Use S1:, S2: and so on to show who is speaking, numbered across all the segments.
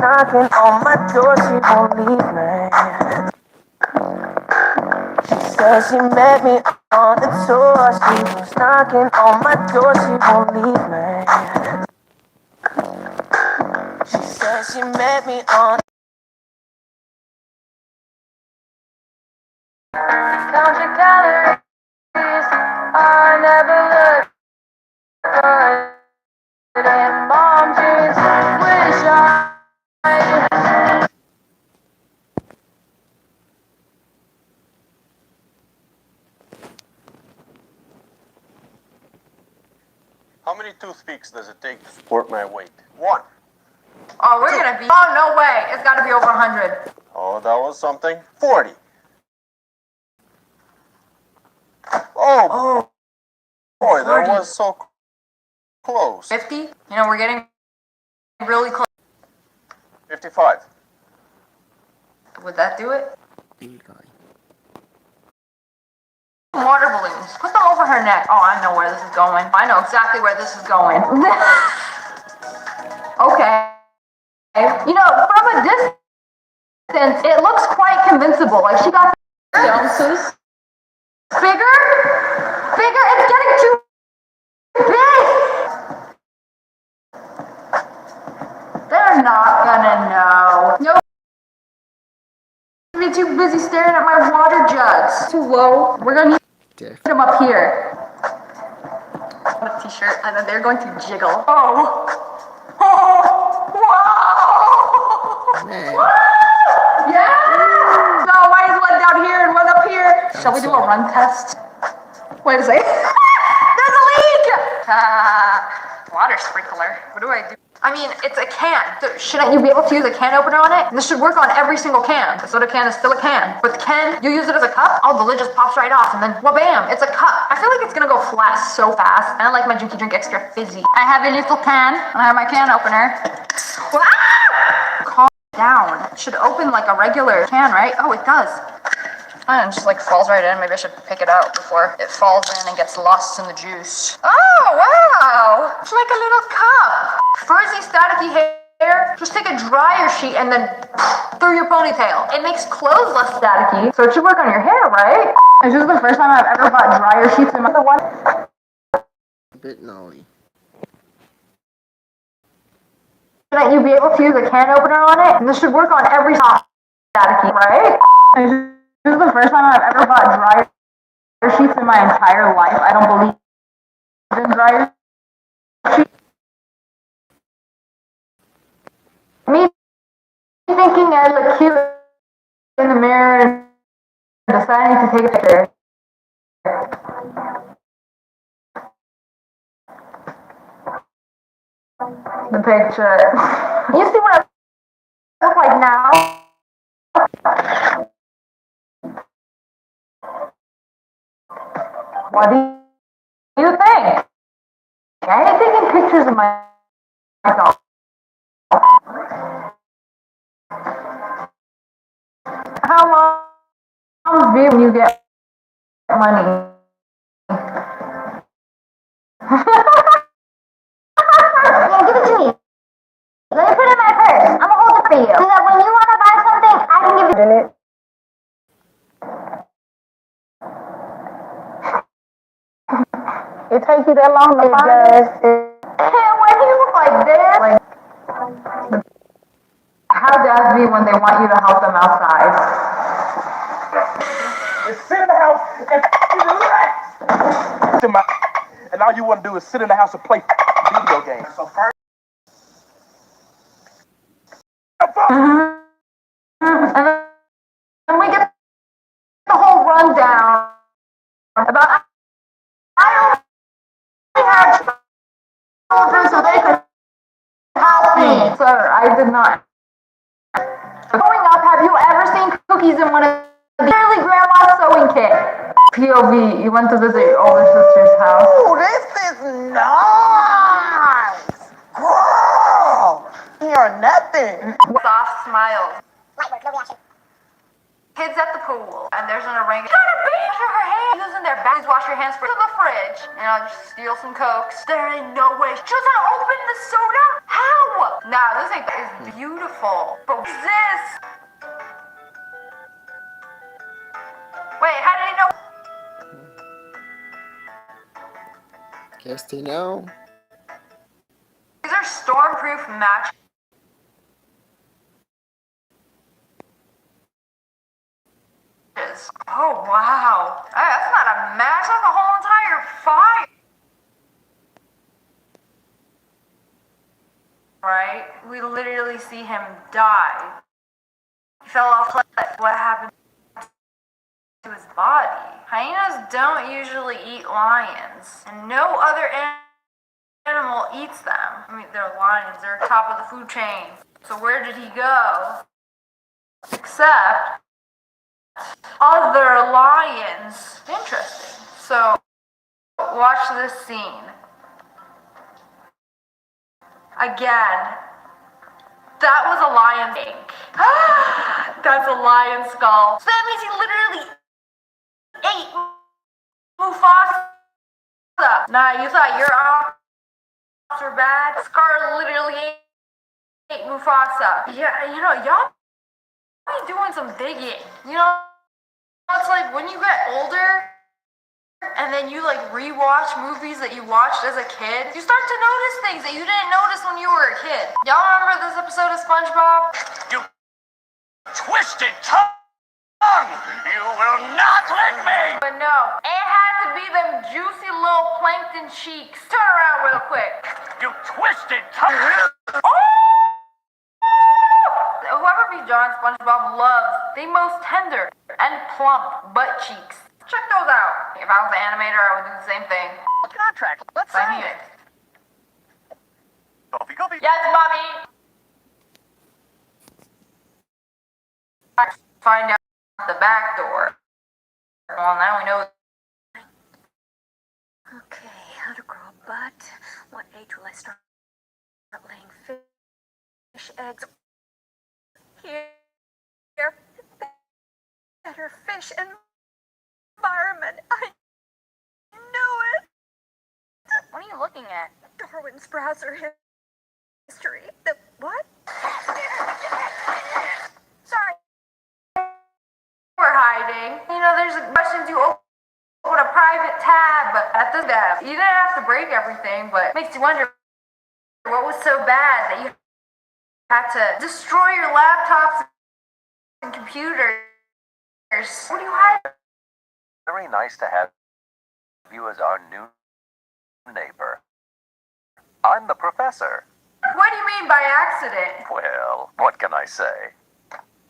S1: knocking on my door, she won't leave me. She said she met me on the tour. She was knocking on my door, she won't leave me. She said she met me on count your calories. I never look good in mom jeans. Wish I
S2: How many toothpicks does it take to support my weight? 1.
S3: Oh, we're gonna be. Oh, no way. It's gotta be over 100.
S2: Oh, that was something. 40. Oh, boy, that
S3: 40.
S2: was so close.
S3: 50? You know, we're getting really close.
S2: 55.
S3: Would that do it? Water balloons. Put them over her neck. Oh, I know where this is going. I know exactly where this is going. Okay. You know, from a distance, it looks quite convincible. Like she got ounces. Bigger? Bigger? It's getting too big! They're not gonna know. No. Be too busy staring at my water jugs. Too low. We're gonna need to put them up here. A t-shirt, and then they're going to jiggle. Oh! Oh! Wow! Yeah! No, why is one down here and one up here? Shall we do a run test? Wait a second. There's a leak! Water sprinkler. What do I do? I mean, it's a can. So shouldn't you be able to use a can opener on it? This should work on every single can. The soda can is still a can. But the can, you use it as a cup, oh, the lid just pops right off, and then, well, bam, it's a cup. I feel like it's gonna go flat so fast. And I like my drinky drink extra fizzy. I have a little can, and I have my can opener. Calm down. It should open like a regular can, right? Oh, it does. And it just like falls right in. Maybe I should pick it out before it falls in and gets lost in the juice. Oh, wow! It's like a little cup. Frizzy, staticky hair. Just take a dryer sheet and then through your ponytail. It makes clothes less staticky, so it should work on your hair, right? This is the first time I've ever bought dryer sheets in my one.
S4: A bit gnarly.
S3: Shouldn't you be able to use a can opener on it? And this should work on every staticky, right? This is the first time I've ever bought dryer sheets in my entire life. I don't believe in dryer sheets. Me thinking I look cute in the mirror and deciding to take a picture. The picture. You see what I look like now? What do you think? I ain't taking pictures of myself. How mom's view when you get money? Yeah, give it to me. Let me put it in my purse. I'm gonna hold it for you. So that when you wanna buy something, I can give it in it. It takes you that long to find it? When you look like this, how dads be when they want you to help them outside?
S5: You sit in the house and relax. And all you want to do is sit in the house and play video games. So first,
S3: and we get the whole rundown about I only had children so they could help me. Sir, I did not. Growing up, have you ever seen cookies in one of the early grandma's sewing kit? POV, you went to visit your older sister's house.
S5: oh, this is nice. Girl, you're nothing.
S3: Soft smiles. kids at the pool, and there's an orangutan. Gotta wash your hands. Who's in there? Please wash your hands to the fridge. And I'll just steal some Cokes. There ain't no way. She was gonna open the soda? How? Nah, this thing is beautiful. But what's this? Wait, how did he know?
S4: Guess they know.
S3: These are stormproof mattresses. Oh, wow. Hey, that's not a match, that's a whole entire fire. Right? We literally see him die. He fell off cliff. What happened to his body? Hyenas don't usually eat lions, and no other animal eats them. I mean, they're lions, they're top of the food chain. So where did he go? Except other lions. Interesting. So, watch this scene. Again, that was a lion ink. That's a lion skull. So that means he literally ate Mufasa. Nah, you thought your ops were bad? Scar literally ate Mufasa. Yeah, you know, y'all be doing some digging. You know, it's like when you get older and then you like rewatch movies that you watched as a kid, you start to notice things that you didn't notice when you were a kid. Y'all remember this episode of SpongeBob?
S2: You twisted tongue! You will not lick me!
S3: But no, it had to be them juicy little plankton cheeks. Turn around real quick.
S2: You twisted tongue!
S3: Whoever be John SpongeBob loves the most tender and plump butt cheeks. Check those out. If I was the animator, I would do the same thing.
S2: Contract, let's
S3: Sign
S2: sign
S3: it.
S2: Coffee.
S3: Yes, mommy. Find out the back door. Well, now we know.
S6: Okay, how to grow a butt. What age will I start laying fish eggs? Here, better fish environment. I knew it.
S3: What are you looking at?
S6: Darwin's browser history. The what? Sorry.
S3: We're hiding. You know, there's questions you open a private tab at the dev. You didn't have to break everything, but it makes you wonder what was so bad that you had to destroy your laptops and computers. What do you hide?
S7: Very nice to have you as our new neighbor. I'm the professor.
S3: What do you mean by accident?
S7: Well, what can I say?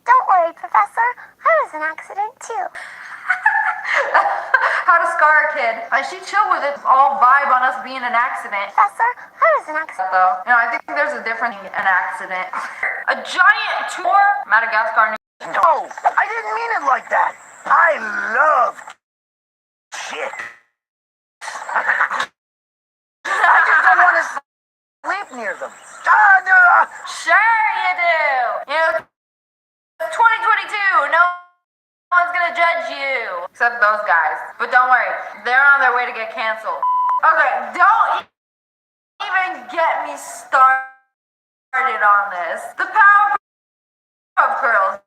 S6: Don't worry, Professor. I was an accident too.
S3: How to scar a kid. She chill with it. All vibe on us being an accident.
S6: Professor, I was an accident.
S3: Though, you know, I think there's a difference in an accident. A giant tour. Madagascar.
S2: No, I didn't mean it like that. I love shit. I just don't want to sleep near them.
S3: Sure you do. You know, 2022. No one's gonna judge you. Except those guys. But don't worry. They're on their way to get canceled. Okay, don't even get me started on this. The Powerpuff Girls.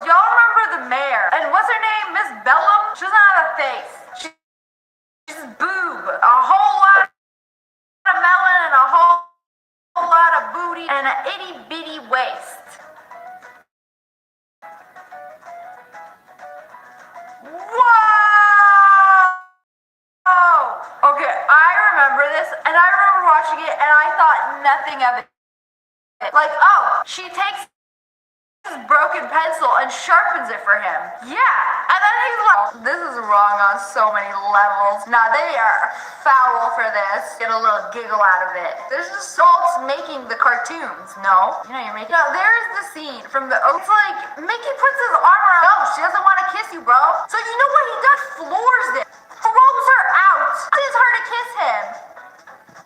S3: Y'all remember the mayor? And what's her name? Miss Bellum? She doesn't have a face. She's a boob. A whole lot of melon and a whole lot of booty and an itty bitty waist. Whoa! Okay, I remember this, and I remember watching it, and I thought nothing of it. Like, oh, she takes his broken pencil and sharpens it for him. Yeah, and then he's like, this is wrong on so many levels. Nah, they are foul for this. Get a little giggle out of it. There's just salts making the cartoons. No, you know you're making. No, there's the scene from the. It's like Mickey puts his arm around. No, she doesn't want to kiss you, bro. So you know what he does? Floors it. Throws her out. Tells her to kiss him.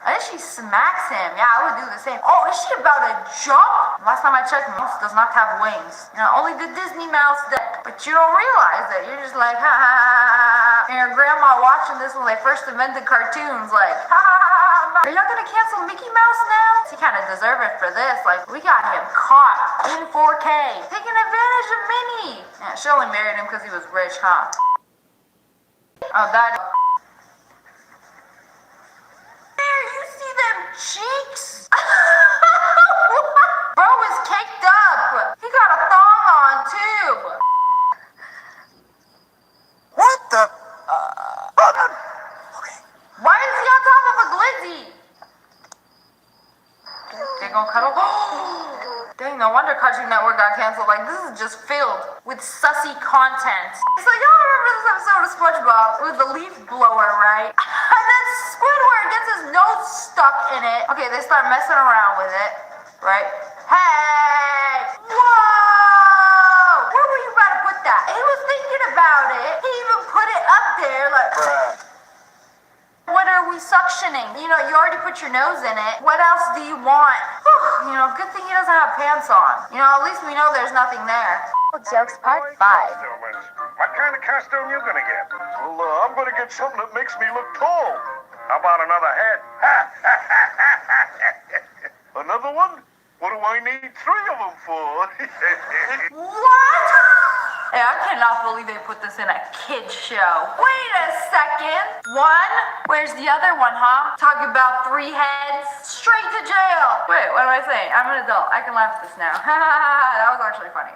S3: And then she smacks him. Yeah, I would do the same. Oh, is she about to jump? Last time I checked, mouse does not have wings. You know, only the Disney mouse does. But you don't realize it. You're just like, ha ha ha ha. And your grandma watching this when they first invented cartoons, like, ha ha ha ha. Are y'all gonna cancel Mickey Mouse now? He kind of deserved it for this. Like, we got him caught in 4K, taking advantage of Minnie. Yeah, she only married him because he was rich, huh? Oh, that. There, you see them cheeks? Bro is caked up. He got a thong on too.
S2: What the?
S3: Why is he on top of a glizzy? They gonna cuddle? Dang, no wonder Cartoon Network got canceled. Like, this is just filled with sussy content. It's like, y'all remember this episode of SpongeBob with the leaf blower, right? And then Squidward gets his nose stuck in it. Okay, they start messing around with it, right? Hey! Whoa! Where were you about to put that? He was thinking about it. He even put it up there, like, what are we suctioning? You know, you already put your nose in it. What else do you want? Whew, you know, good thing he doesn't have pants on. You know, at least we know there's nothing there.
S6: Jokes part 5.
S2: What kind of costume you gonna get? Well, I'm gonna get something that makes me look tall. How about another head? Another one? What do I need 3 of them for?
S3: What? Hey, I cannot believe they put this in a kid's show. Wait a second. One? Where's the other one, huh? Talking about 3 heads? Straight to jail. Wait, what am I saying? I'm an adult. I can laugh at this now. That was actually funny.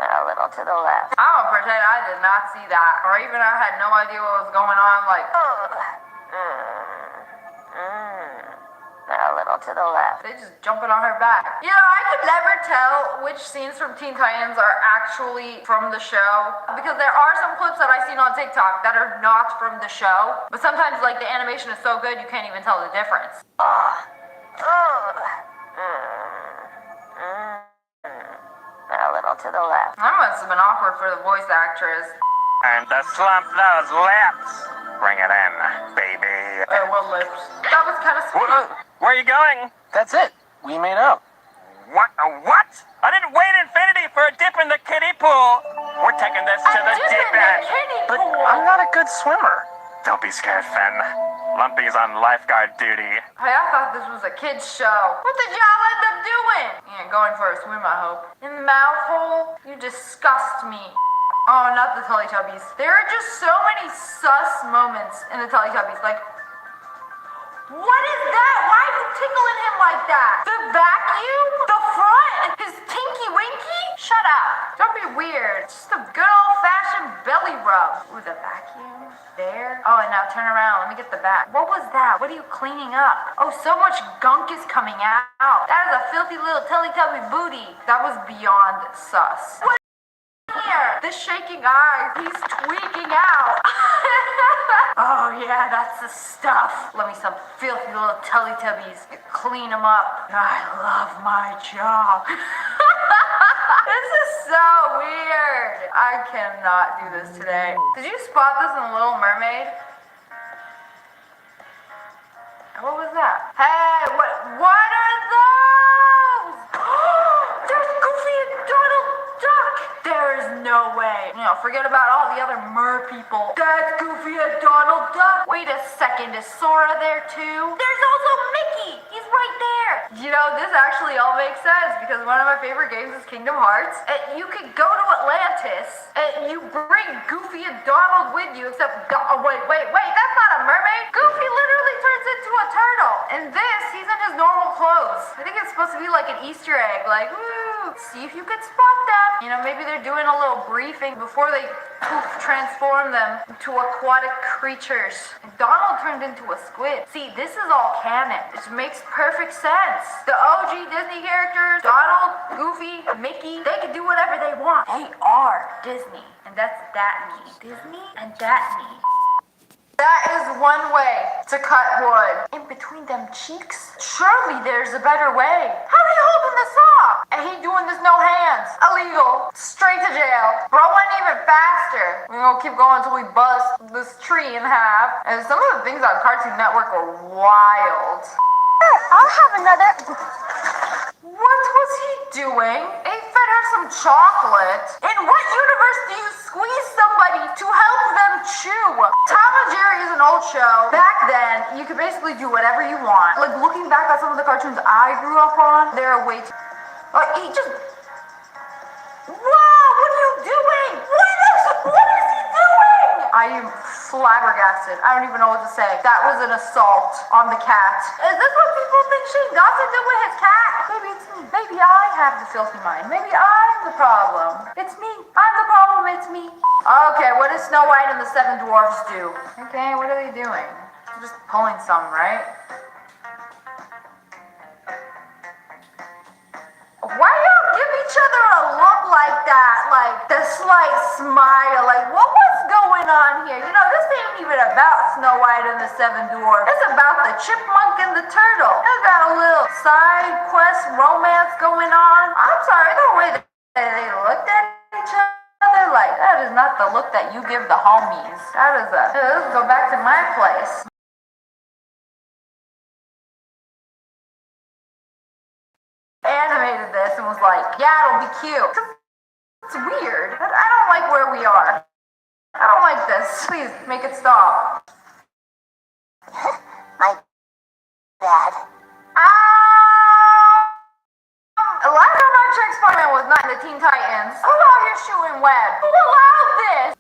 S6: A little to the left.
S3: I'm gonna pretend I did not see that. Or even I had no idea what was going on. Like,
S6: A little to the left.
S3: they just jumping on her back. You know, I could never tell which scenes from Teen Titans are actually from the show. Because there are some clips that I've seen on TikTok that are not from the show. But sometimes, like, the animation is so good, you can't even tell the difference.
S6: A little to the left.
S3: That must have been awkward for the voice actress.
S7: And to slump those lips. Bring it in, baby.
S3: What lips? That was kind of sweet.
S7: Where are you going?
S5: That's it. We made up.
S7: What? What? I didn't wait infinity for a dip in the kiddie pool. We're taking this to the deep end.
S5: But I'm not a good swimmer.
S7: Don't be scared, Finn. Lumpy's on lifeguard duty.
S3: Hey, I thought this was a kid's show. What did y'all end up doing? You ain't going for a swim, I hope. In the mouth hole? You disgust me. Oh, not the Teletubbies. There are just so many sus moments in the Teletubbies. Like, what is that? Why are you tickling him like that? The vacuum? The front? His tinky winky? Shut up. Don't be weird. It's just a good old-fashioned belly rub. Ooh, the vacuum? There? Oh, and now turn around. Let me get the back. What was that? What are you cleaning up? Oh, so much gunk is coming out. That is a filthy little Teletubby booty. That was beyond sus. What here? The shaking eyes. He's tweaking out. Oh, yeah, that's the stuff. Let me some filthy little Teletubbies. Clean them up. I love my job. This is so weird. I cannot do this today. Did you spot this in The Little Mermaid? What was that? Hey, what are those? There's Goofy and Donald Duck. There is no way. You know, forget about all the other mer people. That's Goofy and Donald Duck. Wait a second, is Sora there too? There's also Mickey. He's right there. You know, this actually all makes sense because one of my favorite games is Kingdom Hearts. And you could go to Atlantis and you bring Goofy and Donald with you, except, oh, wait, that's not a mermaid. Goofy literally turns into a turtle. And this, he's in his normal clothes. I think it's supposed to be like an Easter egg, like, woo, see if you could spot them. You know, maybe they're doing a little briefing before they transform them into aquatic creatures. And Donald turned into a squid. See, this is all canon. It makes perfect sense. The OG Disney characters, Donald, Goofy, Mickey, they can do whatever they want. They are Disney. And that's that me. Disney and that me. That is one way to cut wood. In between them cheeks? Surely there's a better way. How are you holding this up? And he doing this no hands. Illegal. Straight to jail. Bro went even faster. We're gonna keep going until we bust this tree in half. And some of the things on Cartoon Network are wild.
S6: I'll have another.
S3: What was he doing? He fed her some chocolate. In what universe do you squeeze somebody to help them chew? Tom and Jerry is an old show. Back then, you could basically do whatever you want. Like, looking back at some of the cartoons I grew up on, they're way too... Like, he just... Whoa, what are you doing? What is he doing? I am flabbergasted. I don't even know what to say. That was an assault on the cat. Is this what people think Shane Dawson did with his cat? Maybe it's me. Maybe I have the filthy mind. Maybe I'm the problem. It's me. I'm the problem. It's me. Okay, what does Snow White and the Seven Dwarfs do? Okay, what are they doing? They're just pulling some, right? Why y'all give each other a look like that? Like, the slight smile. Like, what was going on here? You know, this ain't even about Snow White and the Seven Dwarfs. It's about the chipmunk and the turtle. It's got a little side quest romance going on. I'm sorry, the way that they looked at each other, like, that is not the look that you give the homies. That is a, let's go back to my place. Animated this and was like, yeah, it'll be cute. It's weird. I don't like where we are. I don't like this. Please, make it stop.
S6: My bad.
S3: Last time I checked, Spider-Man was not in the Teen Titans. Who out here shooting web? Who allowed this?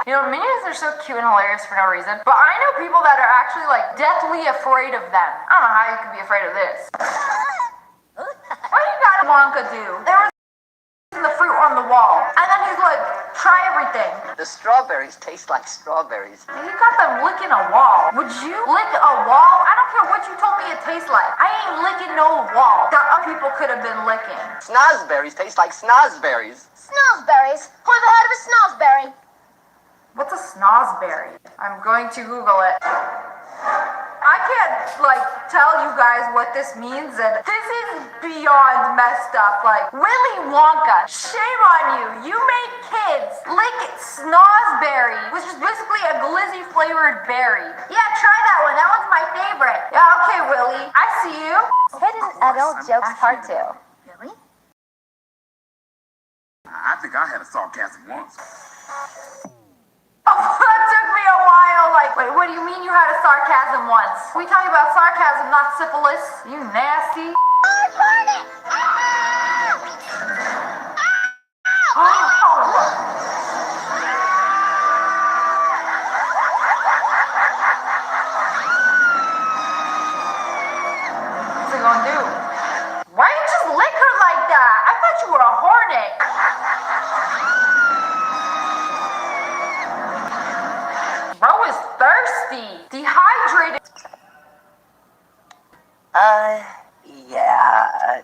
S3: You know, minions are so cute and hilarious for no reason, but I know people that are actually, like, deathly afraid of them. I don't know how you could be afraid of this. What you got Wonka do? There was the fruit on the wall, and then he's like, try everything.
S8: The strawberries taste like strawberries.
S3: And you got them licking a wall. Would you lick a wall? I don't care what you told me it tastes like. I ain't licking no wall that other people could have been licking.
S8: Snozberries taste like snozberries.
S6: Snozberries? Who ever heard of a snozberry?
S3: What's a snozberry? I'm going to Google it. I can't, like, tell you guys what this means, and this is beyond messed up. Like, Willy Wonka, shame on you. You made kids lick snozberry, which is basically a glizzy flavored berry. Yeah, try that one. That one's my favorite. Yeah, okay, Willy. I see you.
S6: Hidden adult jokes part 2. Really?
S2: I think I had a sarcasm once.
S3: Oh, that took me a while. Like, wait, what do you mean you had a sarcasm once? We talking about sarcasm, not syphilis. You nasty. What's it gonna do? Why you just lick her like that? I thought you were a hornet. Bro is thirsty, dehydrated.
S8: Yeah.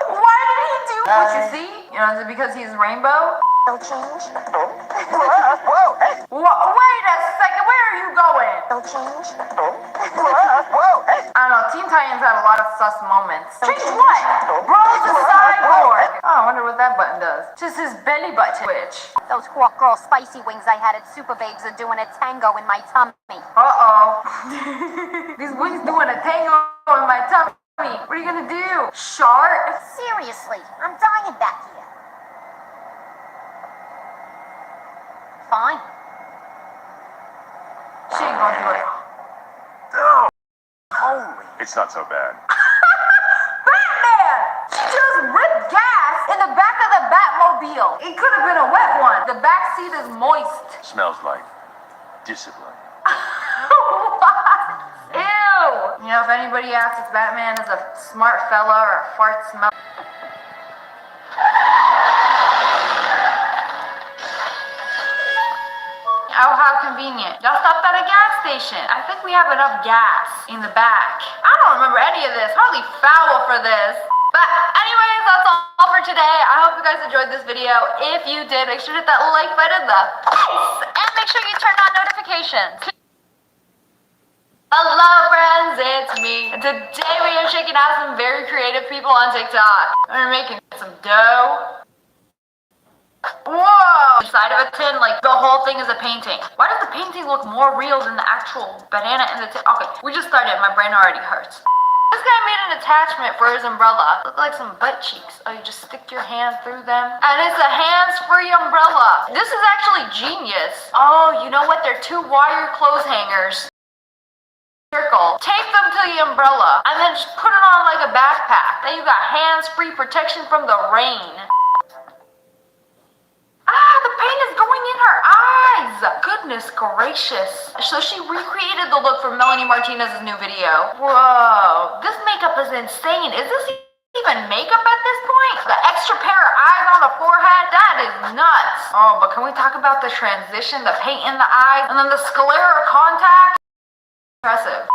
S3: Why did he do what you see? You know, is it because he's rainbow?
S6: No change.
S8: Whoa, hey,
S3: Wait a second, where are you going?
S6: No change.
S8: whoa, hey.
S3: I don't know, Teen Titans had a lot of sus moments. Change what? Bro's a cyborg. Oh, I wonder what that button does. Just his belly button twitch.
S6: Those Hawk Girl spicy wings I had at Super Babes are doing a tango in my tummy.
S3: Uh-oh. These wings doing a tango in my tummy. What are you gonna do? Shart?
S6: Seriously, I'm dying back here. Fine.
S3: She ain't gonna do it.
S8: Holy.
S2: It's not so bad.
S3: Batman! She just ripped gas in the back of the Batmobile. It could have been a wet one. The back seat is moist.
S2: Smells like discipline.
S3: What? Ew! You know, if anybody asks if Batman is a smart fella or a fart smell. Oh, how convenient. Y'all stopped at a gas station. I think we have enough gas in the back. I don't remember any of this. Hardly foul for this. But anyways, that's all all for today. I hope you guys enjoyed this video. If you did, make sure to hit that like button in the face and make sure you turn on notifications. Hello friends, it's me. And today we are checking out some very creative people on TikTok. We're making some dough. Whoa! Inside of a tin, like the whole thing is a painting. Why does the painting look more real than the actual banana in the tin? Okay, we just started. My brain already hurts. This guy made an attachment for his umbrella. Look like some butt cheeks. Oh, you just stick your hand through them. And it's a hands-free umbrella. This is actually genius. Oh, you know what? They're two wire clothes hangers. Circle. Tape them to the umbrella and then just put it on like a backpack. Then you got hands-free protection from the rain. Ah, the paint is going in her eyes. Goodness gracious. So she recreated the look from Melanie Martinez's new video. Whoa, this makeup is insane. Is this even makeup at this point? The extra pair of eyes on the forehead, that is nuts. Oh, but can we talk about the transition, the paint in the eyes, and then the sclera contact? Impressive.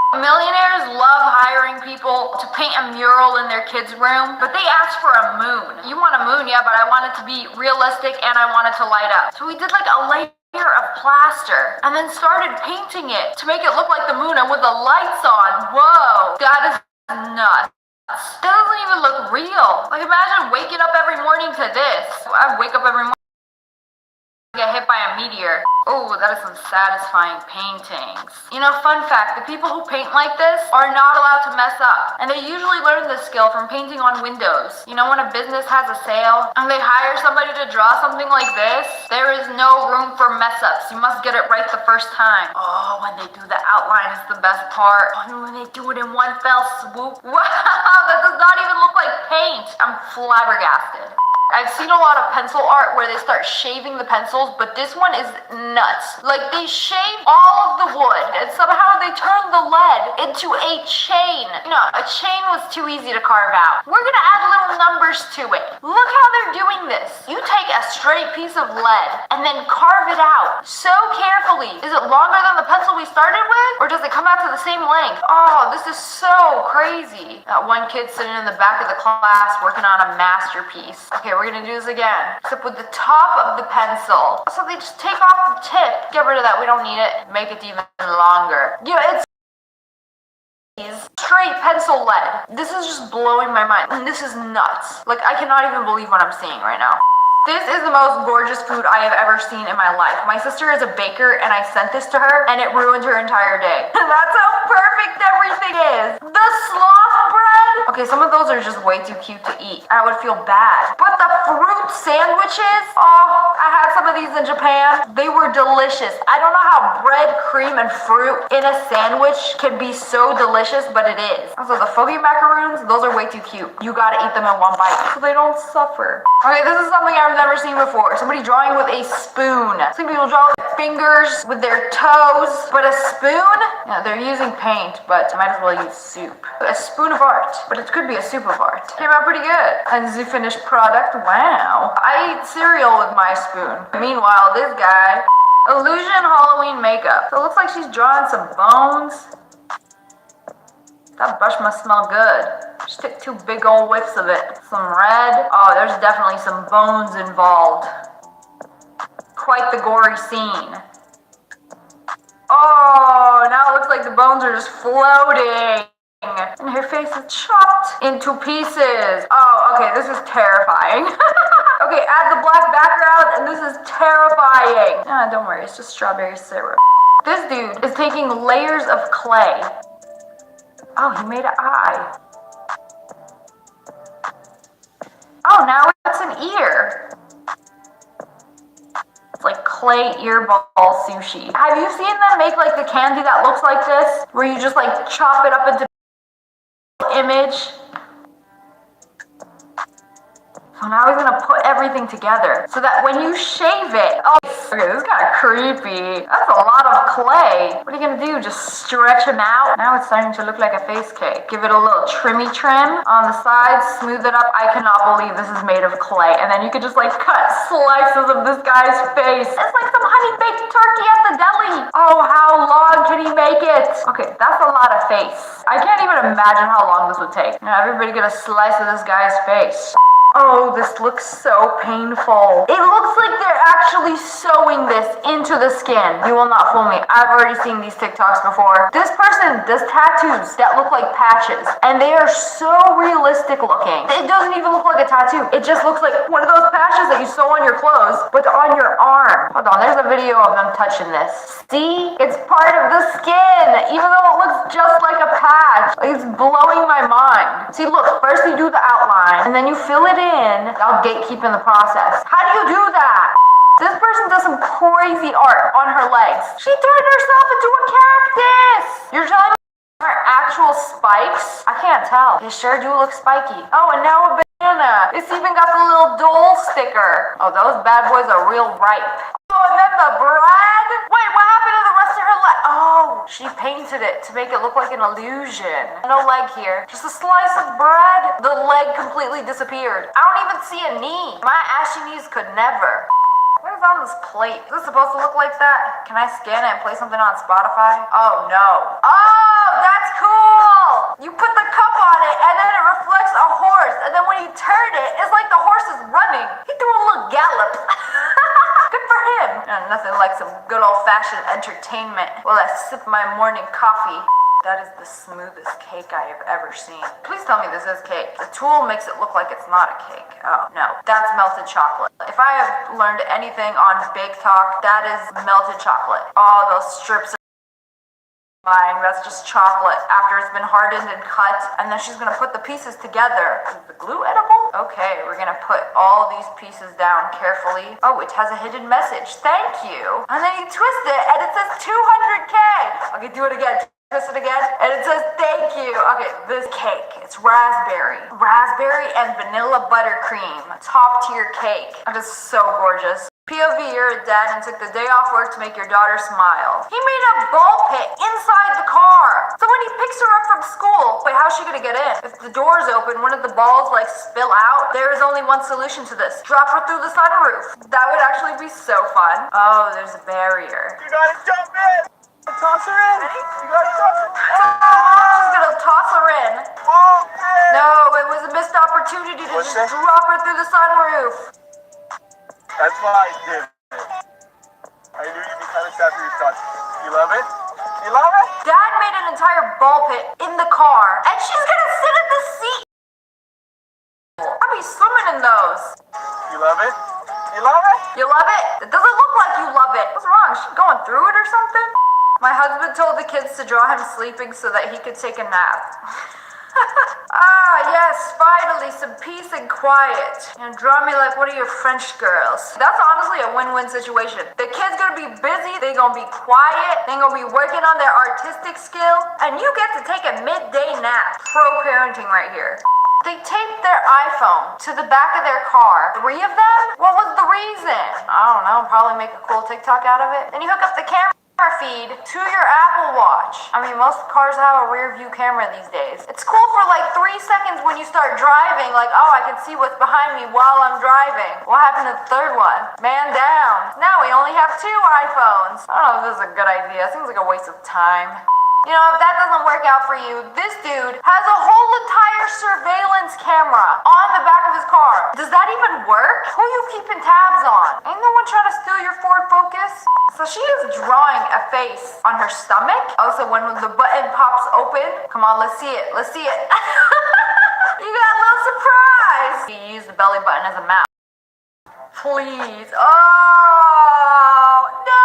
S3: Millionaires love hiring people to paint a mural in their kids' room, but they ask for a moon. You want a moon, yeah, but I want it to be realistic and I want it to light up. So we did like a layer of plaster and then started painting it to make it look like the moon and with the lights on. Whoa, that is nuts. That doesn't even look real. Like imagine waking up every morning to this. I wake up every morning. Get hit by a meteor. Oh, that is some satisfying paintings. You know, fun fact, the people who paint like this are not allowed to mess up. And they usually learn this skill from painting on windows. You know, when a business has a sale and they hire somebody to draw something like this, there is no room for mess ups. You must get it right the first time. Oh, when they do the outline is the best part. Oh, and when they do it in one fell swoop. Wow, that does not even look like paint. I'm flabbergasted. I've seen a lot of pencil art where they start shaving the pencils, but this one is nuts. Like they shave all of the wood and somehow they turn the lead into a chain. You know, a chain was too easy to carve out. We're gonna add little numbers to it. Look how they're doing this. You take a straight piece of lead and then carve it out so carefully. Is it longer than the pencil we started with? Or does it come out to the same length? Oh, this is so crazy. That one kid sitting in the back of the class working on a masterpiece. Okay, we're gonna do this again, except with the top of the pencil. So they just take off the tip, get rid of that, we don't need it, make it even longer. You know, it's straight pencil lead. This is just blowing my mind. And this is nuts. Like, I cannot even believe what I'm seeing right now. This is the most gorgeous food I have ever seen in my life. My sister is a baker and I sent this to her and it ruined her entire day. That's how perfect everything is. The sloth bread. Okay, some of those are just way too cute to eat. I would feel bad. But the fruit sandwiches, oh, I had some of these in Japan. They were delicious. I don't know how bread, cream, and fruit in a sandwich can be so delicious, but it is. Also, the fogi macaroons, those are way too cute. You gotta eat them in one bite so they don't suffer. Okay, this is something I've never seen before. Somebody drawing with a spoon. Some people draw with fingers, with their toes, but a spoon? Yeah, they're using paint, but might as well use soup. A spoon of art, but it could be a soup of art. Came out pretty good. And the finished product, wow. I eat cereal with my spoon. Meanwhile, this guy, Illusion Halloween makeup. So it looks like she's drawing some bones. That brush must smell good. Just took 2 big old whiffs of it. Some red. Oh, there's definitely some bones involved. Quite the gory scene. Oh, now it looks like the bones are just floating. And her face is chopped into pieces. Oh, okay, this is terrifying. Okay, add the black background, and this is terrifying. Ah, don't worry, it's just strawberry syrup. This dude is taking layers of clay. Oh, he made an eye. Oh, now it's an ear. It's like clay earball sushi. Have you seen them make like the candy that looks like this? Where you just like chop it up into image? So now he's gonna put everything together so that when you shave it, oh, okay, this is kind of creepy. That's a lot of clay. What are you gonna do? Just stretch him out? Now it's starting to look like a face cake. Give it a little trimmy trim on the sides, smooth it up. I cannot believe this is made of clay. And then you could just like cut slices of this guy's face. It's like some honey baked turkey at the deli. Oh, how long can he make it? Okay, that's a lot of face. I can't even imagine how long this would take. Now everybody get a slice of this guy's face. Oh, this looks so painful. It looks like they're actually sewing this into the skin. You will not fool me. I've already seen these TikToks before. This person does tattoos that look like patches, and they are so realistic looking. It doesn't even look like a tattoo. It just looks like one of those patches that you sew on your clothes, but on your arm. Hold on, there's a video of them touching this. See? It's part of the skin, even though it looks just like a patch. Like, it's blowing my mind. See, look, first you do the outline, and then you fill it in. I'll gatekeep in the process. How do you do that? This person does some crazy art on her legs. She turned herself into a cactus. You're telling me her actual spikes? I can't tell. They sure do look spiky. Oh, and now a banana. It's even got the little Dole sticker. Oh, those bad boys are real ripe. Oh, and then the bread. Wait, what happened to the rest of her leg? Oh, she painted it to make it look like an illusion. No leg here. Just a slice of bread. The leg completely disappeared. I don't even see a knee. My ashy knees could never. What is on this plate? Is this supposed to look like that? Can I scan it and play something on Spotify? Oh no. Oh, that's cool! You put the cup on it and then it reflects a horse, and then when you turn it, it's like the horse is running. He threw a little gallop. Good for him. Nothing like some good old-fashioned entertainment while I sip my morning coffee. That is the smoothest cake I have ever seen. Please tell me this is cake. The tool makes it look like it's not a cake. Oh, no. That's melted chocolate. If I have learned anything on Bake Talk, that is melted chocolate. All those strips of buying, that's just chocolate after it's been hardened and cut, and then she's gonna put the pieces together. Is the glue edible? Okay, we're gonna put all these pieces down carefully. Oh, it has a hidden message. Thank you. And then you twist it, and it says 200K. Okay, do it again. Twist it again, and it says thank you. Okay, this cake, it's raspberry and vanilla buttercream, top tier cake. It is so gorgeous. POV, you're a dad and took the day off work to make your daughter smile. He made a ball pit inside the car. So when he picks her up from school, wait, how's she gonna get in? If the door's open, one of the balls like spill out. There is only one solution to this. Drop her through the sunroof. That would actually be so fun. Oh, there's a barrier.
S5: You gotta jump in. Toss her in. You gotta toss her in.
S3: Mom's just gonna toss her in.
S5: Okay.
S3: No, it was a missed opportunity to
S5: What's
S3: just
S5: that?
S3: drop her through the sunroof.
S5: That's why I did it. I knew you'd be kind of sad for your son. You love it? You love it?
S3: Dad made an entire ball pit in the car, and she's gonna sit in the seat. I'll be swimming in those.
S5: You love it? You love it?
S3: You love it? It doesn't look like you love it. What's wrong? Is she going through it or something? My husband told the kids to draw him sleeping so that he could take a nap. Ah, yes, finally, some peace and quiet. And draw me like one of your French girls. That's honestly a win-win situation. The kid's gonna be busy, they're gonna be quiet, they're gonna be working on their artistic skill, and you get to take a midday nap. Pro parenting right here. They taped their iPhone to the back of their car. 3 of them? What was the reason? I don't know, probably make a cool TikTok out of it. Then you hook up the camera feed to your Apple Watch. I mean, most cars have a rear view camera these days. It's cool for like 3 seconds when you start driving, like, oh, I can see what's behind me while I'm driving. What happened to the third one? Man down. Now we only have 2 iPhones. I don't know if this is a good idea. It seems like a waste of time. You know, if that doesn't work out for you, this dude has a whole entire surveillance camera on the back of his car. Does that even work? Who are you keeping tabs on? Ain't no one trying to steal your Ford Focus? So she is drawing a face on her stomach. Also, when the button pops open, come on, let's see it. Let's see it. You got a little surprise. You use the belly button as a mouse. Please. Oh, no.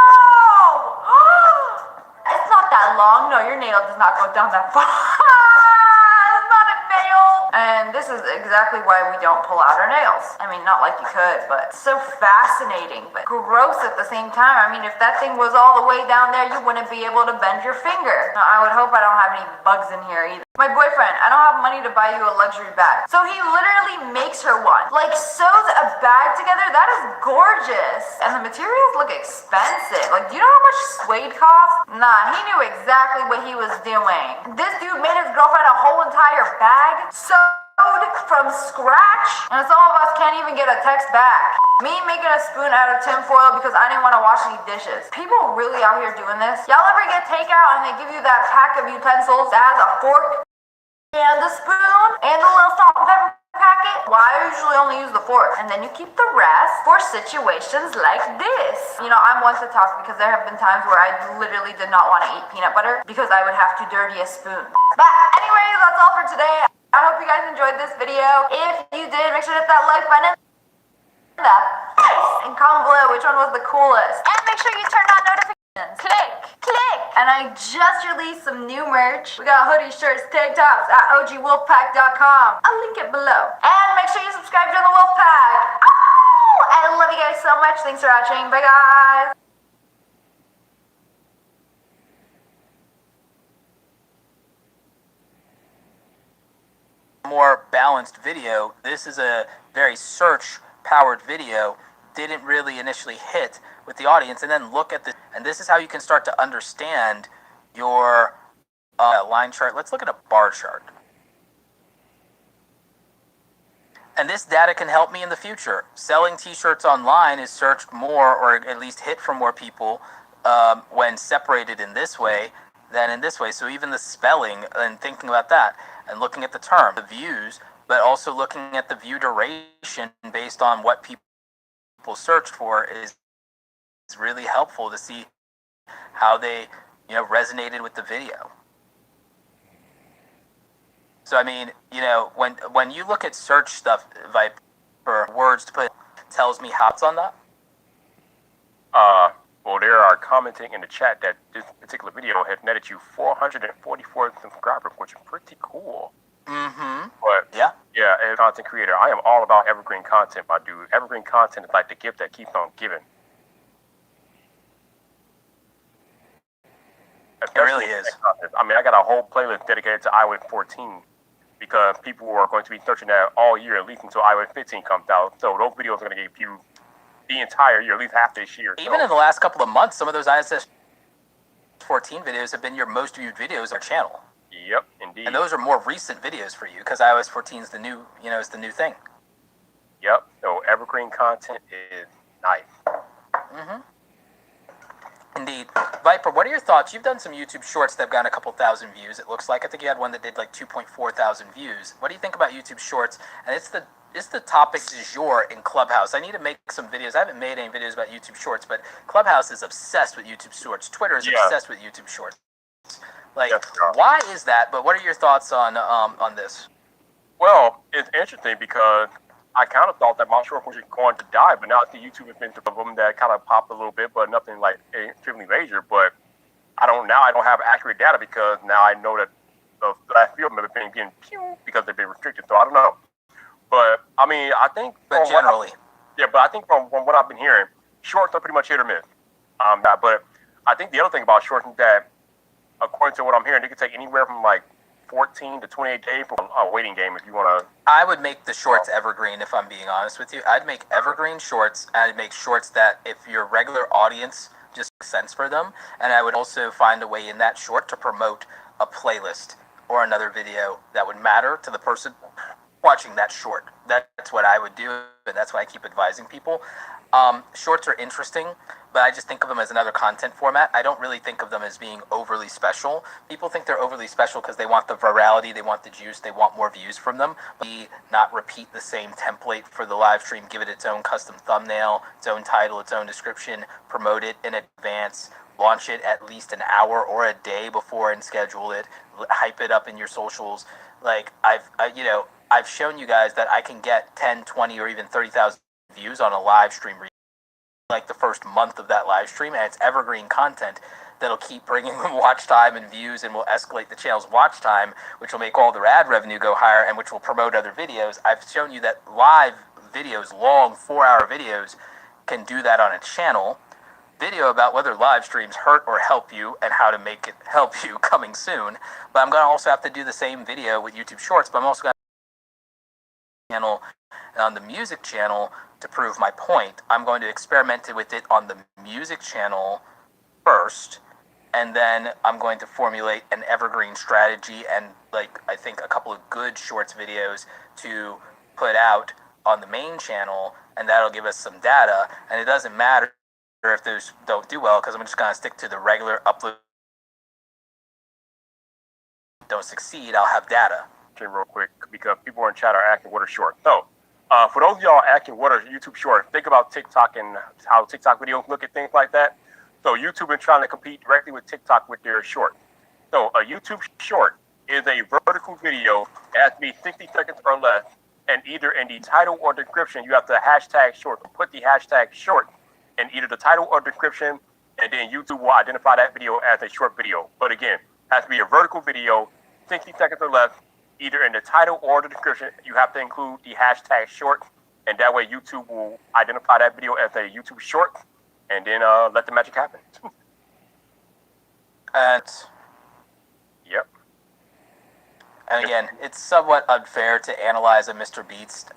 S3: It's not that long. No, your nail does not go down that far. It's not a nail. And this is exactly why we don't pull out our nails. I mean, not like you could, but so fascinating, but gross at the same time. I mean, if that thing was all the way down there, you wouldn't be able to bend your finger. Now, I would hope I don't have any bugs in here either. My boyfriend, I don't have money to buy you a luxury bag. So he literally makes her one. Like, sews a bag together. That is gorgeous. And the materials look expensive. Like, do you know how much suede costs? Nah, he knew exactly what he was doing. This dude made his girlfriend a whole entire bag sewed from scratch. And some of us can't even get a text back. Me making a spoon out of tinfoil because I didn't want to wash any dishes. People really out here doing this. Y'all ever get takeout and they give you that pack of utensils that has a fork and a spoon and a little salt and pepper packet? bracket, well, I usually only use the fork, and then you keep the rest for situations like this. You know, I'm one to talk because there have been times where I literally did not want to eat peanut butter because I would have to dirty a spoon. But anyway, that's all for today. I hope you guys enjoyed this video. If you did, make sure to hit that like button and comment below which one was the coolest. And make sure you turn on notifications. Click. And I just released some new merch. We got hoodies, shirts, tank tops at ogwolfpack.com. I'll link it below. And make sure you subscribe to the Wolfpack. Oh, I love you guys so much. Thanks for watching. Bye, guys.
S9: More balanced video. This is a very search powered video. Didn't really initially hit with the audience, and then look at this, and this is how you can start to understand your line chart. Let's look at a bar chart, and this data can help me in the future. Selling t-shirts online is searched more, or at least hit for more people when separated in this way than in this way. So even the spelling and thinking about that and looking at the term, the views, but also looking at the view duration based on what people searched for is really helpful to see how they, you know, resonated with the video. So I mean, you know, when you look at search stuff, for words to put, tells me how it's on that.
S5: Well, they are commenting in the chat that this particular video has netted you 444 subscribers, which is pretty cool.
S9: Mm-hmm.
S5: But
S9: yeah,
S5: as a content creator, I am all about evergreen content, my dude. Evergreen content is like the gift that keeps on giving.
S9: It really is.
S5: I mean, I got a whole playlist dedicated to iOS 14 because people are going to be searching that all year, at least until iOS 15 comes out. So those videos are going to get viewed the entire year, at least half this year.
S9: Even in the last couple of months, some of those iOS 14 videos have been your most viewed videos on our channel.
S5: Yep, indeed.
S9: And those are more recent videos for you because iOS 14 is the new, you know, is the new thing.
S5: Yep. So evergreen content is nice.
S9: Mm-hmm. Indeed. Viper, what are your thoughts? You've done some YouTube shorts that have gotten a couple thousand views, it looks like. I think you had one that did like 2.4 thousand views. What do you think about YouTube shorts? And it's the topic du jour in Clubhouse. I need to make some videos. I haven't made any videos about YouTube shorts, but Clubhouse is obsessed with YouTube shorts. Twitter is obsessed with YouTube shorts. Like, why is that? But what are your thoughts on this?
S5: Well, it's interesting because I kind of thought that my short was going to die, but now I see YouTube has been some of them that kind of popped a little bit, but nothing like extremely major. But I don't have accurate data because now I know that the last few of them have been getting because they've been restricted. So I don't know. But I mean, I think.
S9: But generally.
S5: But I think from what I've been hearing, shorts are pretty much hit or miss. But I think the other thing about shorts is that, according to what I'm hearing, they can take anywhere from like 14 to 28 days for a waiting game if you want to.
S9: I would make the shorts evergreen, if I'm being honest with you. I'd make evergreen shorts, and I'd make shorts that if your regular audience just makes sense for them, and I would also find a way in that short to promote a playlist or another video that would matter to the person watching that short. That's what I would do, and that's why I keep advising people. Shorts are interesting, but I just think of them as another content format. I don't really think of them as being overly special. People think they're overly special because they want the virality, they want the juice, they want more views from them. But not repeat the same template for the live stream, give it its own custom thumbnail, its own title, its own description, promote it in advance, launch it at least an hour or a day before and schedule it, hype it up in your socials. Like I've shown you guys that I can get 10, 20, or even 30,000 views on a live stream like the first month of that live stream, and it's evergreen content that'll keep bringing them watch time and views and will escalate the channel's watch time, which will make all their ad revenue go higher and which will promote other videos. I've shown you that live videos, long 4-hour videos, can do that on a channel. Video about whether live streams hurt or help you and how to make it help you coming soon. But I'm going to also have to do the same video with YouTube Shorts, but I'm also going to channel on the music channel to prove my point. I'm going to experiment with it on the music channel first, and then I'm going to formulate an evergreen strategy and I think a couple of good shorts videos to put out on the main channel, and that'll give us some data. And it doesn't matter if those don't do well, because I'm just going to stick to the regular upload. Don't succeed, I'll have data.
S5: real quick because people in chat are asking what are shorts. So, for those of y'all asking what are YouTube shorts, think about TikTok and how TikTok videos look at things like that. So YouTube been trying to compete directly with TikTok with their short. So a YouTube short is a vertical video that has to be 60 seconds or less, and either in the title or description, you have to hashtag short. Put the hashtag short in either the title or description, and then YouTube will identify that video as a short video. But again, it has to be a vertical video, 60 seconds or less, either in the title or the description. You have to include the hashtag short, and that way YouTube will identify that video as a YouTube short, and then let the magic happen.
S9: And
S5: Yep.
S9: And again, it's somewhat unfair to analyze a Mr. Beast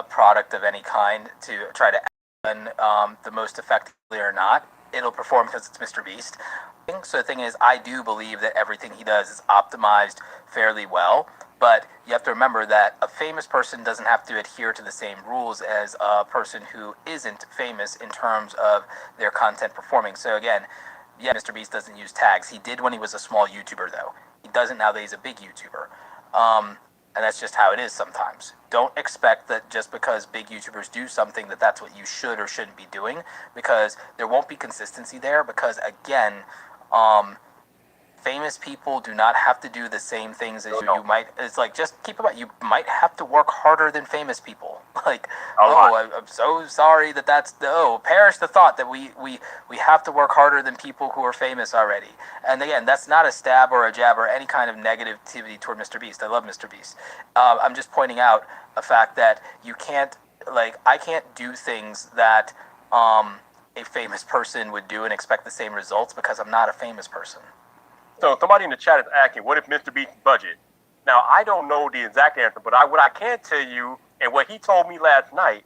S9: product of any kind to try to the most effectively or not. It'll perform because it's Mr. Beast. So the thing is, I do believe that everything he does is optimized fairly well. But you have to remember that a famous person doesn't have to adhere to the same rules as a person who isn't famous in terms of their content performing. So again, yeah, Mr. Beast doesn't use tags. He did when he was a small YouTuber, though. He doesn't now that he's a big YouTuber. And that's just how it is sometimes. Don't expect that just because big YouTubers do something that that's what you should or shouldn't be doing, because there won't be consistency there, because, again, famous people do not have to do the same things as you might. It's like, just keep in mind, you might have to work harder than famous people. Like, I'm so sorry that's perish the thought that we have to work harder than people who are famous already. And again, that's not a stab or a jab or any kind of negativity toward Mr. Beast. I love Mr. Beast. I'm just pointing out a fact that you can't, I can't do things that a famous person would do and expect the same results because I'm not a famous person.
S5: So somebody in the chat is asking, what if Mr. Beast's budget? Now, I don't know the exact answer, but what I can tell you, and what he told me last night,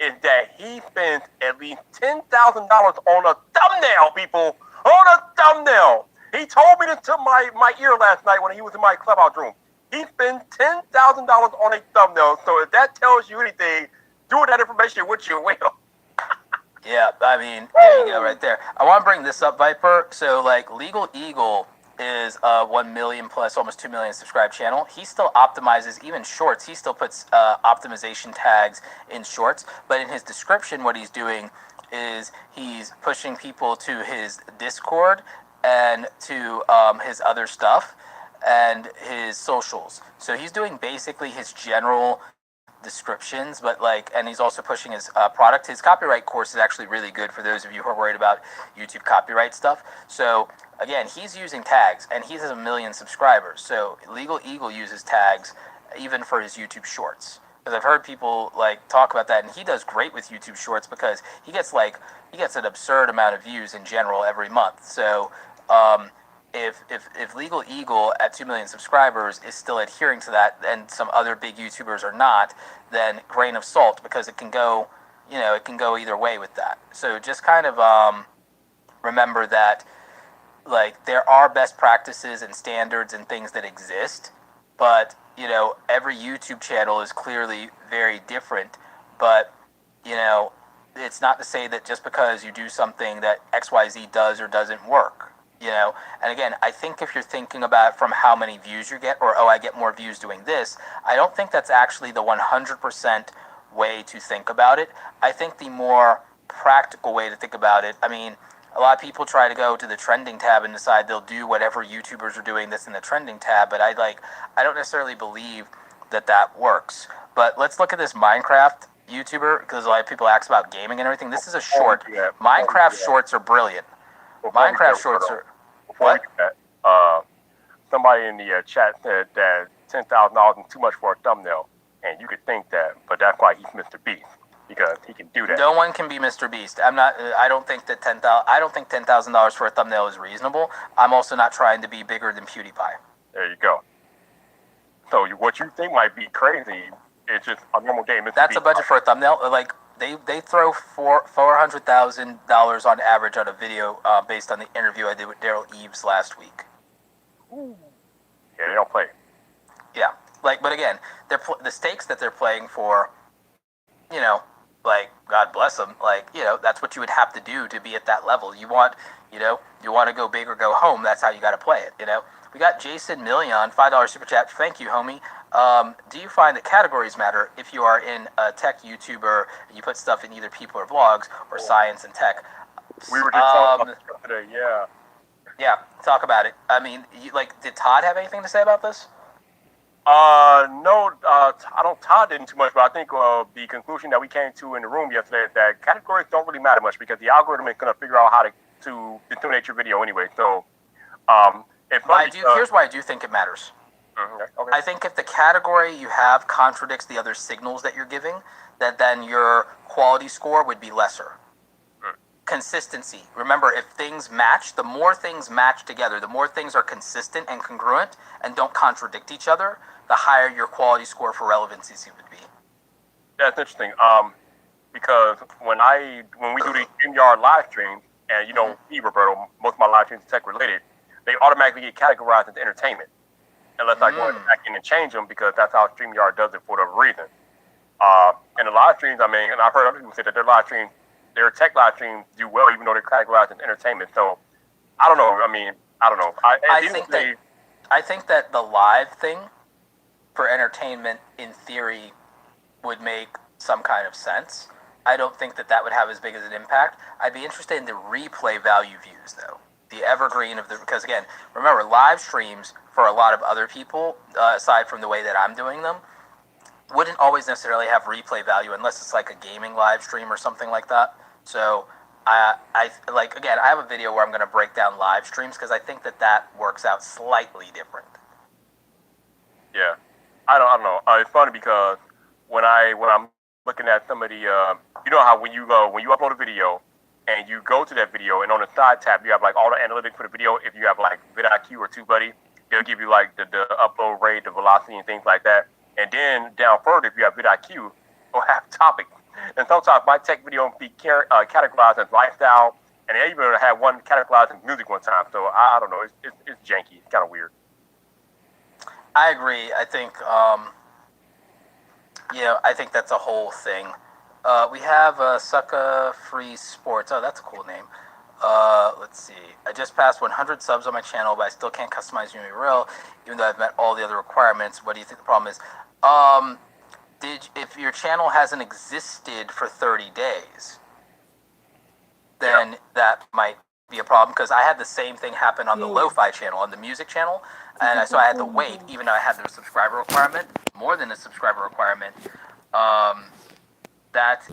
S5: is that he spent at least $10,000 on a thumbnail, people. On a thumbnail. He told me to my ear last night when he was in my clubhouse room. He spent $10,000 on a thumbnail. So if that tells you anything, do with that information what you will.
S9: Yeah, I mean, there you go right there. I want to bring this up, Viper. So, Legal Eagle is a 1 million plus, almost 2 million subscribed channel. He still optimizes even shorts. He still puts optimization tags in shorts. But in his description, what he's doing is he's pushing people to his Discord and to his other stuff and his socials. So he's doing basically his general descriptions, but and he's also pushing his product. His copyright course is actually really good for those of you who are worried about YouTube copyright stuff. So again, he's using tags, and he has 1 million subscribers. So Legal Eagle uses tags even for his YouTube shorts. Because I've heard people talk about that, and he does great with YouTube shorts because he gets an absurd amount of views in general every month. So if Legal Eagle at 2 million subscribers is still adhering to that, and some other big YouTubers are not, then grain of salt, because it can go, it can go either way with that. So just kind of remember that there are best practices and standards and things that exist, but every YouTube channel is clearly very different. But it's not to say that just because you do something that XYZ does or doesn't work. And again, I think if you're thinking about from how many views you get, or, I get more views doing this, I don't think that's actually the 100% way to think about it. I think the more practical way to think about it, I mean, a lot of people try to go to the trending tab and decide they'll do whatever YouTubers are doing that's in the trending tab, but I don't necessarily believe that works. But let's look at this Minecraft YouTuber, because a lot of people ask about gaming and everything. This is a short. Minecraft shorts are brilliant. Minecraft shorts are...
S5: What? Somebody in the chat said that $10,000 is too much for a thumbnail, and you could think that, but that's why he's Mr. Beast, because he can do that.
S9: No one can be Mr. Beast. I don't think that $10,000 for a thumbnail is reasonable. I'm also not trying to be bigger than PewDiePie.
S5: There you go. So what you think might be crazy is just a normal day.
S9: That's a budget for a thumbnail. They throw $400,000 on average on a video based on the interview I did with Daryl Eves last week.
S5: Ooh. Yeah, they don't play.
S9: Yeah, but again, the stakes that they're playing for, God bless them. That's what you would have to do to be at that level. You want You know, you want to go big or go home. That's how you got to play it. You know, we got Jason Million, $5 super chat. Thank you, homie. Do you find that categories matter if you are in a tech YouTuber and you put stuff in either people or vlogs or science and tech?
S5: We were just talking about this today. Yeah.
S9: Yeah, talk about it. I mean, did Todd have anything to say about this?
S5: No, Todd didn't too much, but I think the conclusion that we came to in the room yesterday is that categories don't really matter much because the algorithm is going to figure out how to disseminate your video anyway. So,
S9: here's why I do think it matters.
S5: Okay.
S9: I think if the category you have contradicts the other signals that you're giving, then your quality score would be lesser. Consistency. Remember, if things match, the more things match together, the more things are consistent and congruent and don't contradict each other, the higher your quality score for relevancy would be.
S5: That's interesting. Because when we do these StreamYard live streams, and you know, Roberto, most of my live streams are tech related, they automatically get categorized as entertainment, unless I go back in and change them because that's how StreamYard does it for whatever reason. And the live streams, I mean, and I've heard other people say that their live streams, their tech live streams do well, even though they're categorized as entertainment. So, I don't know. I mean, I don't know.
S9: I think that the live thing for entertainment, in theory, would make some kind of sense. I don't think that would have as big as an impact. I'd be interested in the replay value views, though. The evergreen of because again, remember, live streams for a lot of other people, aside from the way that I'm doing them, wouldn't always necessarily have replay value unless it's like a gaming live stream or something like that. So I have a video where I'm going to break down live streams because I think that works out slightly different.
S5: Yeah, I don't know. It's funny because when I'm looking at some of the, you know how when you upload a video and you go to that video and on the side tab you have like all the analytics for the video. If you have like vidIQ or TubeBuddy, they'll give you like the upload rate, the velocity, and things like that. And then down further, if you have vidIQ, you'll have topics. And sometimes my tech video will be categorized as lifestyle, and they even had one categorized as music one time. So I don't know. It's janky. It's kind of weird.
S9: I agree. I think, I think that's a whole thing. We have Sucka Free Sports. Oh, that's a cool name. Let's see. I just passed 100 subs on my channel, but I still can't customize URL, even though I've met all the other requirements. What do you think the problem is? If your channel hasn't existed for 30 days, then that might be a problem, because I had the same thing happen on the Lo-Fi channel, on the music channel, and so I had to wait, even though I had the subscriber requirement, more than a subscriber requirement. That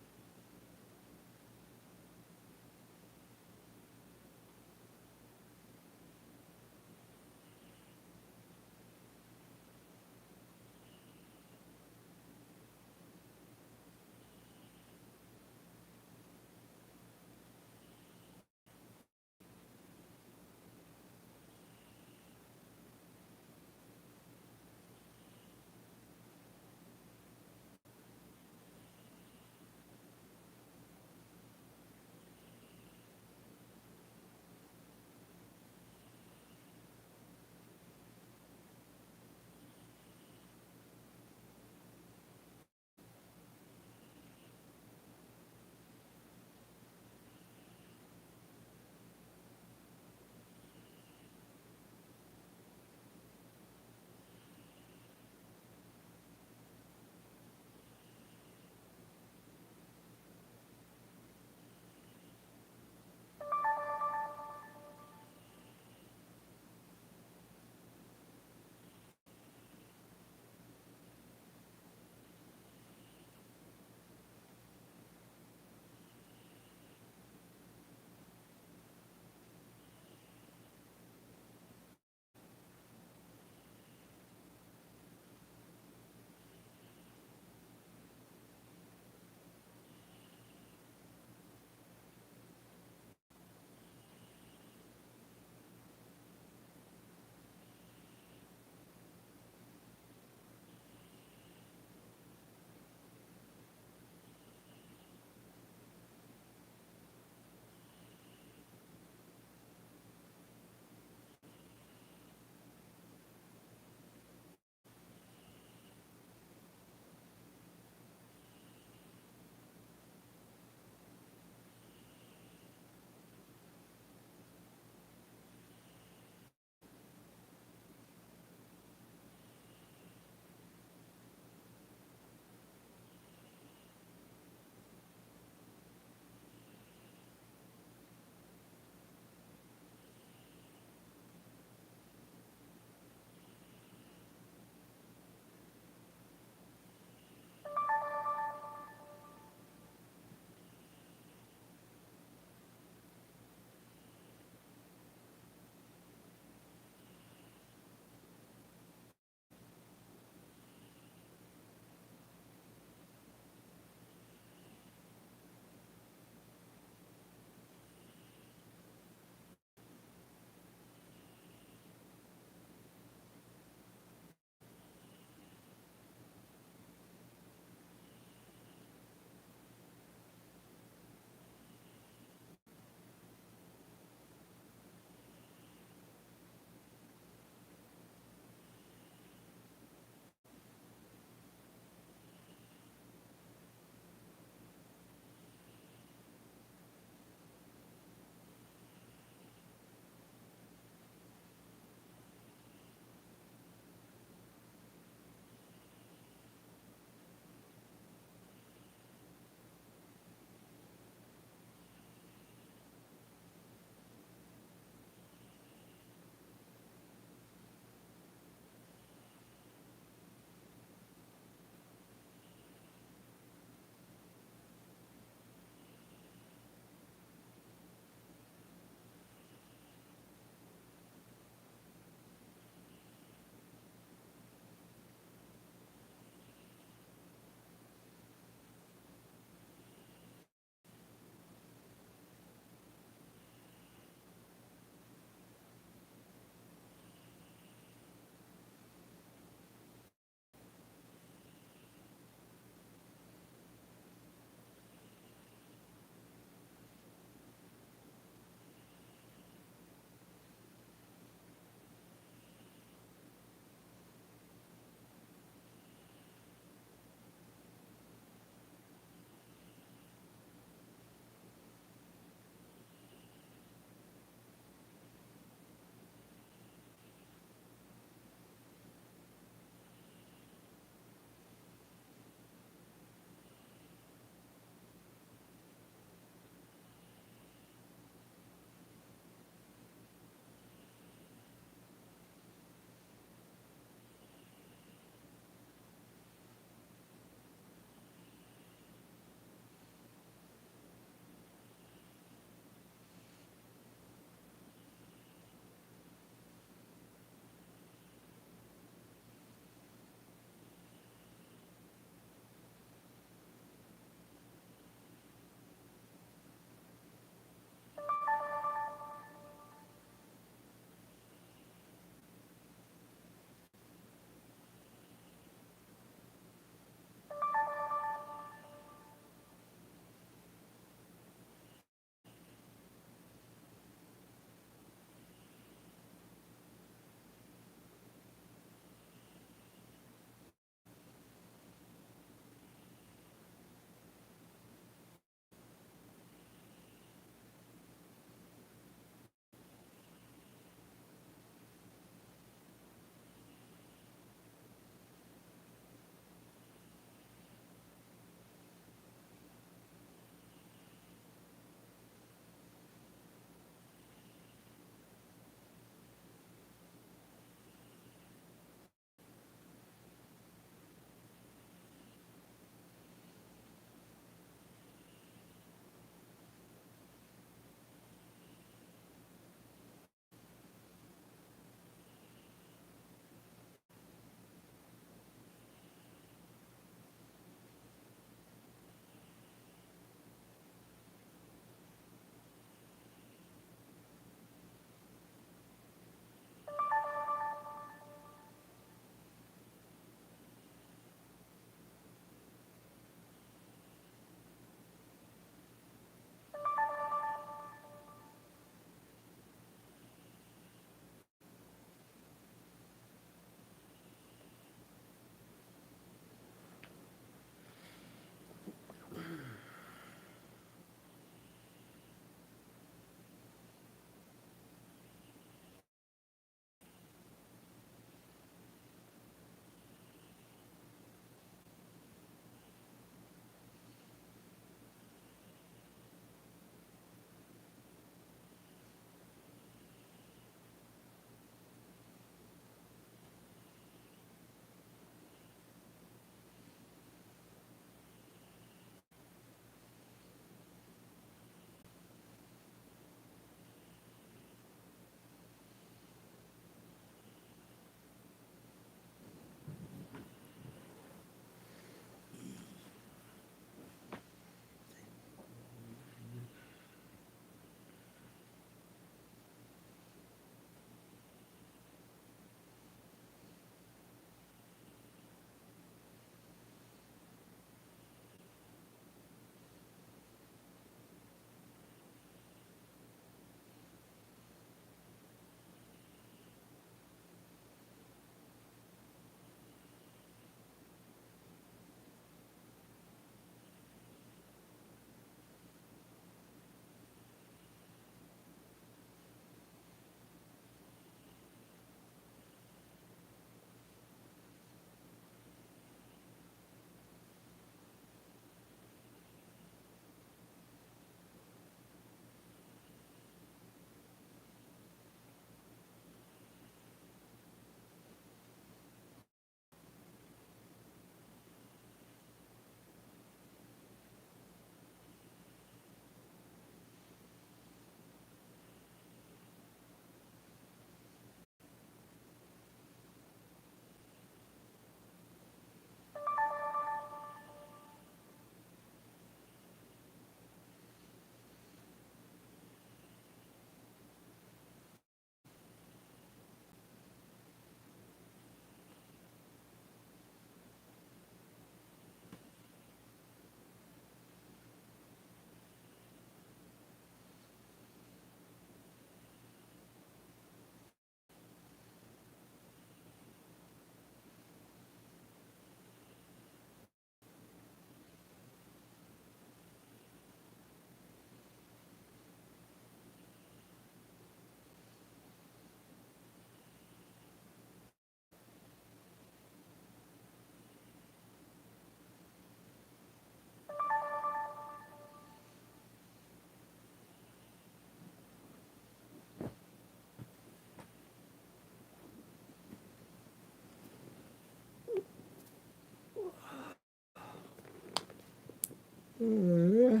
S4: Uh,